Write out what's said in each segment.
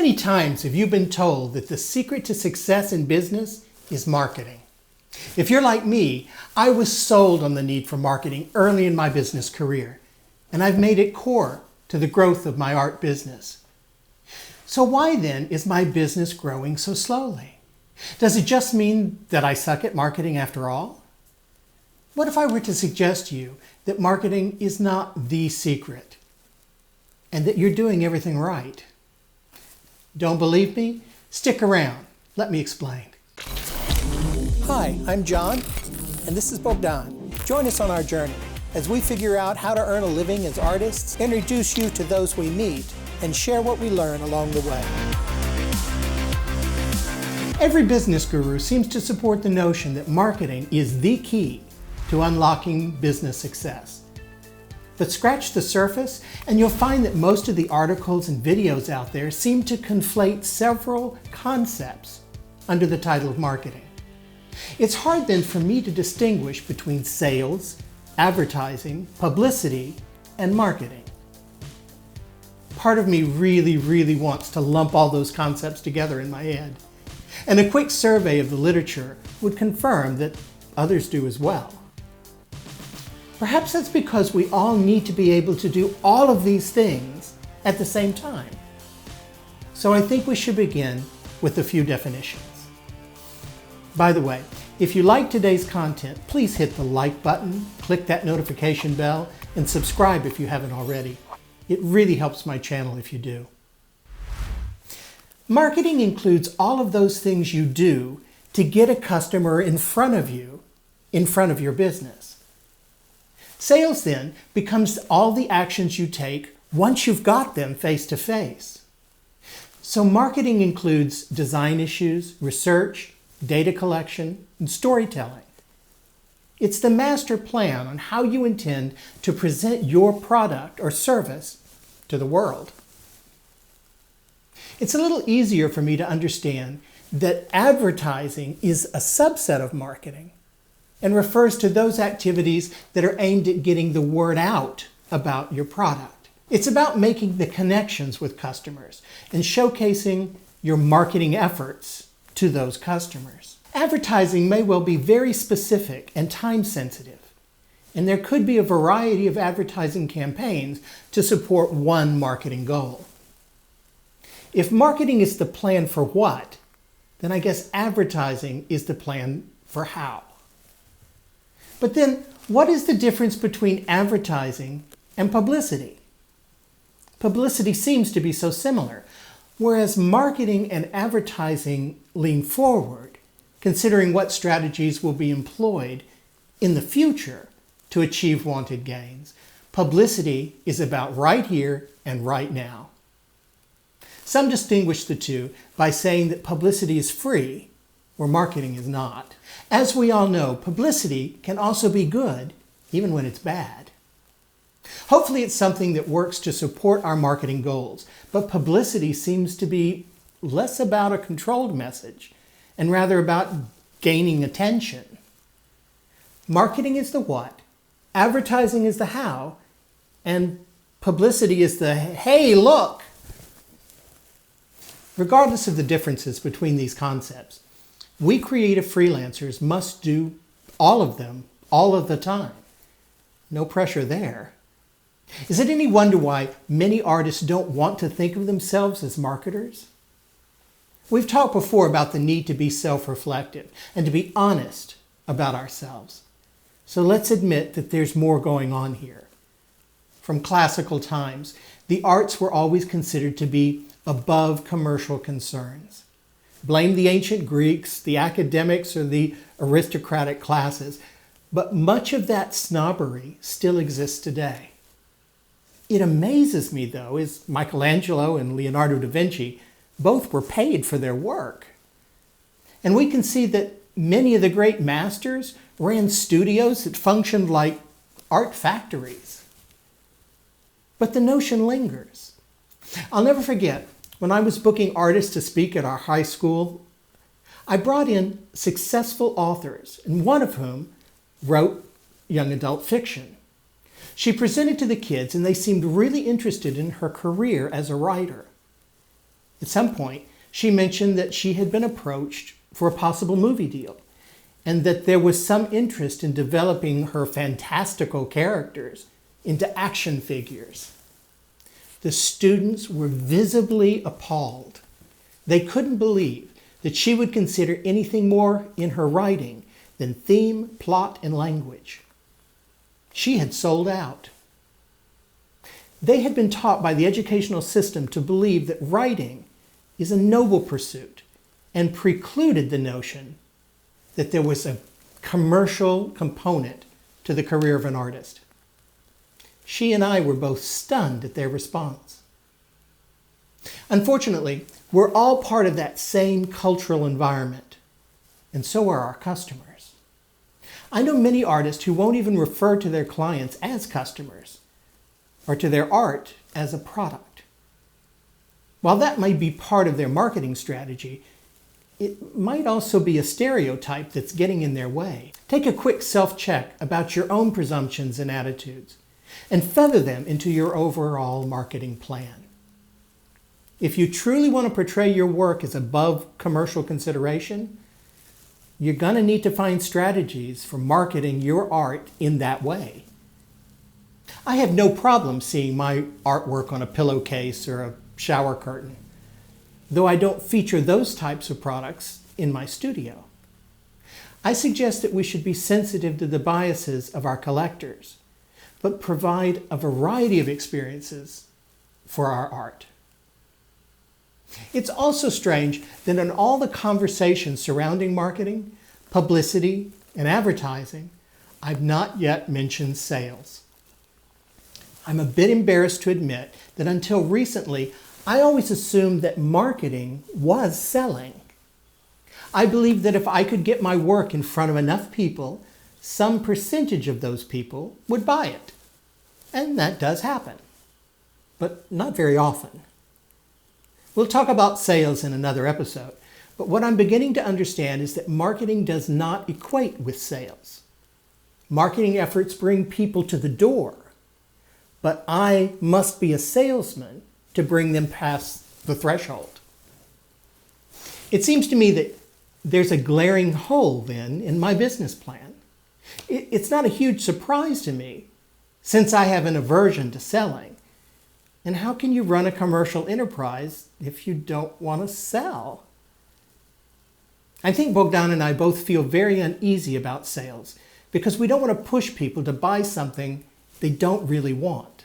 many times have you been told that the secret to success in business is marketing? If you're like me, I was sold on the need for marketing early in my business career, and I've made it core to the growth of my art business. So why then is my business growing so slowly? Does it just mean that I suck at marketing after all? What if I were to suggest to you that marketing is not the secret and that you're doing everything right? Don't believe me? Stick around. Let me explain. Hi, I'm John, and this is Bogdan. Join us on our journey as we figure out how to earn a living as artists, introduce you to those we meet, and share what we learn along the way. Every business guru seems to support the notion that marketing is the key to unlocking business success. But scratch the surface and you'll find that most of the articles and videos out there seem to conflate several concepts under the title of marketing. It's hard then for me to distinguish between sales, advertising, publicity, and marketing. Part of me really wants to lump all those concepts together in my head. And a quick survey of the literature would confirm that others do as well. Perhaps that's because we all need to be able to do all of these things at the same time. So I think we should begin with a few definitions. By the way, if you like today's content, please hit the like button, click that notification bell, and subscribe if you haven't already. It really helps my channel if you do. Marketing includes all of those things you do to get a customer in front of you, in front of your business. Sales then becomes all the actions you take once you've got them face to face. So marketing includes design issues, research, data collection, and storytelling. It's the master plan on how you intend to present your product or service to the world. It's a little easier for me to understand that advertising is a subset of marketing and refers to those activities that are aimed at getting the word out about your product. It's about making the connections with customers and showcasing your marketing efforts to those customers. Advertising may well be very specific and time sensitive, and there could be a variety of advertising campaigns to support one marketing goal. If marketing is the plan for what, then I guess advertising is the plan for how. But then, what is the difference between advertising and publicity? Publicity seems to be so similar, whereas marketing and advertising lean forward, considering what strategies will be employed in the future to achieve wanted gains. Publicity is about right here and right now. Some distinguish the two by saying that publicity is free, where marketing is not. As we all know, publicity can also be good, even when it's bad. Hopefully it's something that works to support our marketing goals, but publicity seems to be less about a controlled message and rather about gaining attention. Marketing is the what, advertising is the how, and publicity is the hey, look. Regardless of the differences between these concepts, we creative freelancers must do all of them all of the time. No pressure there. Is it any wonder why many artists don't want to think of themselves as marketers? We've talked before about the need to be self-reflective and to be honest about ourselves. So let's admit that there's more going on here. From classical times, the arts were always considered to be above commercial concerns. Blame the ancient Greeks, the academics, or the aristocratic classes, but much of that snobbery still exists today. It amazes me, though, is Michelangelo and Leonardo da Vinci both were paid for their work. And we can see that many of the great masters ran studios that functioned like art factories. But the notion lingers. I'll never forget, when I was booking artists to speak at our high school, I brought in successful authors, and one of whom wrote young adult fiction. She presented to the kids, and they seemed really interested in her career as a writer. At some point, she mentioned that she had been approached for a possible movie deal and that there was some interest in developing her fantastical characters into action figures. The students were visibly appalled. They couldn't believe that she would consider anything more in her writing than theme, plot, and language. She had sold out. They had been taught by the educational system to believe that writing is a noble pursuit and precluded the notion that there was a commercial component to the career of an artist. She and I were both stunned at their response. Unfortunately, we're all part of that same cultural environment, and so are our customers. I know many artists who won't even refer to their clients as customers or to their art as a product. While that may be part of their marketing strategy, it might also be a stereotype that's getting in their way. Take a quick self-check about your own presumptions and attitudes and feather them into your overall marketing plan. If you truly want to portray your work as above commercial consideration, you're going to need to find strategies for marketing your art in that way. I have no problem seeing my artwork on a pillowcase or a shower curtain, though I don't feature those types of products in my studio. I suggest that we should be sensitive to the biases of our collectors, but provide a variety of experiences for our art. It's also strange that in all the conversations surrounding marketing, publicity, and advertising, I've not yet mentioned sales. I'm a bit embarrassed to admit that until recently, I always assumed that marketing was selling. I believed that if I could get my work in front of enough people, some percentage of those people would buy it. And that does happen, but not very often. We'll talk about sales in another episode, but what I'm beginning to understand is that marketing does not equate with sales. Marketing efforts bring people to the door, but I must be a salesman to bring them past the threshold. It seems to me that there's a glaring hole then in my business plan. It's not a huge surprise to me since I have an aversion to selling. And how can you run a commercial enterprise if you don't want to sell? I think Bogdan and I both feel very uneasy about sales because we don't want to push people to buy something they don't really want.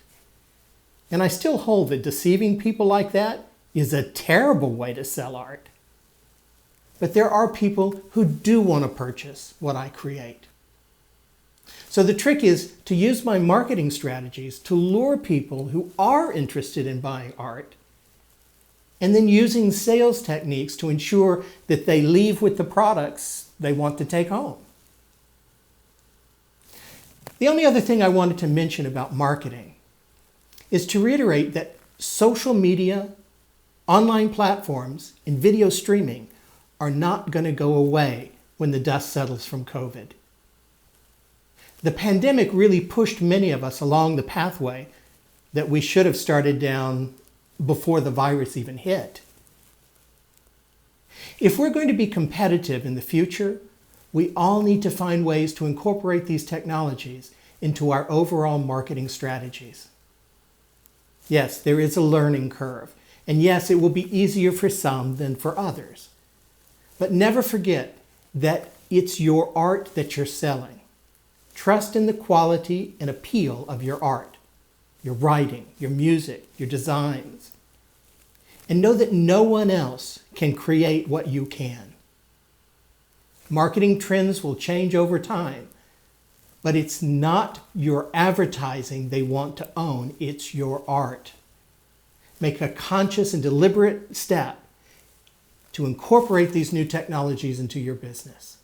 And I still hold that deceiving people like that is a terrible way to sell art. But there are people who do want to purchase what I create. So the trick is to use my marketing strategies to lure people who are interested in buying art, and then using sales techniques to ensure that they leave with the products they want to take home. The only other thing I wanted to mention about marketing is to reiterate that social media, online platforms, and video streaming are not going to go away when the dust settles from COVID. The pandemic really pushed many of us along the pathway that we should have started down before the virus even hit. If we're going to be competitive in the future, we all need to find ways to incorporate these technologies into our overall marketing strategies. Yes, there is a learning curve, and yes, it will be easier for some than for others. But never forget that it's your art that you're selling. Trust in the quality and appeal of your art, your writing, your music, your designs. And know that no one else can create what you can. Marketing trends will change over time, but it's not your advertising they want to own, it's your art. Make a conscious and deliberate step to incorporate these new technologies into your business.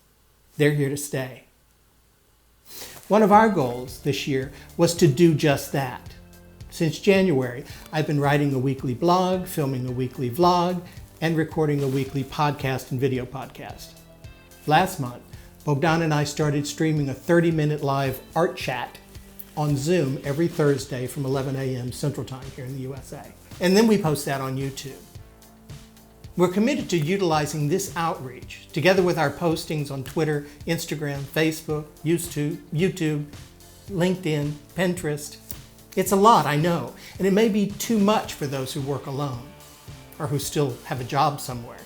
They're here to stay. One of our goals this year was to do just that. Since January, I've been writing a weekly blog, filming a weekly vlog, and recording a weekly podcast and video podcast. Last month, Bogdan and I started streaming a 30-minute live art chat on Zoom every Thursday from 11 a.m. Central Time here in the USA. And then we post that on YouTube. We're committed to utilizing this outreach, together with our postings on Twitter, Instagram, Facebook, YouTube, LinkedIn, Pinterest. It's a lot, I know, and it may be too much for those who work alone or who still have a job somewhere.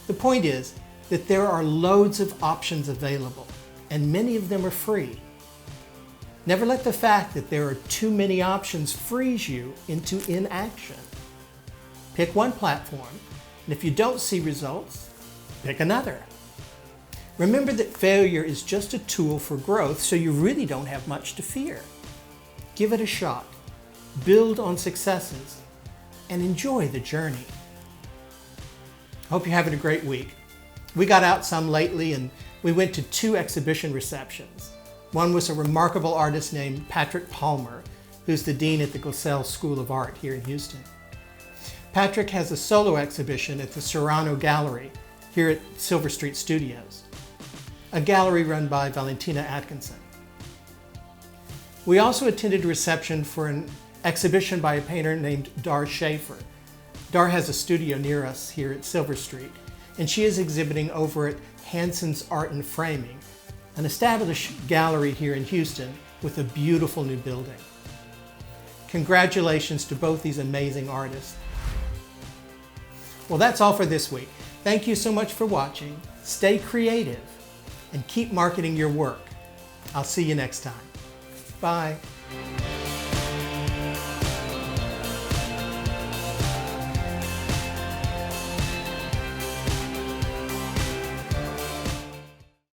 The point is that there are loads of options available, and many of them are free. Never let the fact that there are too many options freeze you into inaction. Pick one platform, and if you don't see results, pick another. Remember that failure is just a tool for growth, so you really don't have much to fear. Give it a shot, build on successes, and enjoy the journey. Hope you're having a great week. We got out some lately and we went to 2 exhibition receptions. One was a remarkable artist named Patrick Palmer, who's the dean at the Gosell School of Art here in Houston. Patrick has a solo exhibition at the Serrano Gallery here at Silver Street Studios, a gallery run by Valentina Atkinson. We also attended a reception for an exhibition by a painter named Dar Schaefer. Dar has a studio near us here at Silver Street, and she is exhibiting over at Hanson's Art and Framing, an established gallery here in Houston with a beautiful new building. Congratulations to both these amazing artists. Well, that's all for this week. Thank you so much for watching. Stay creative and keep marketing your work. I'll see you next time. Bye.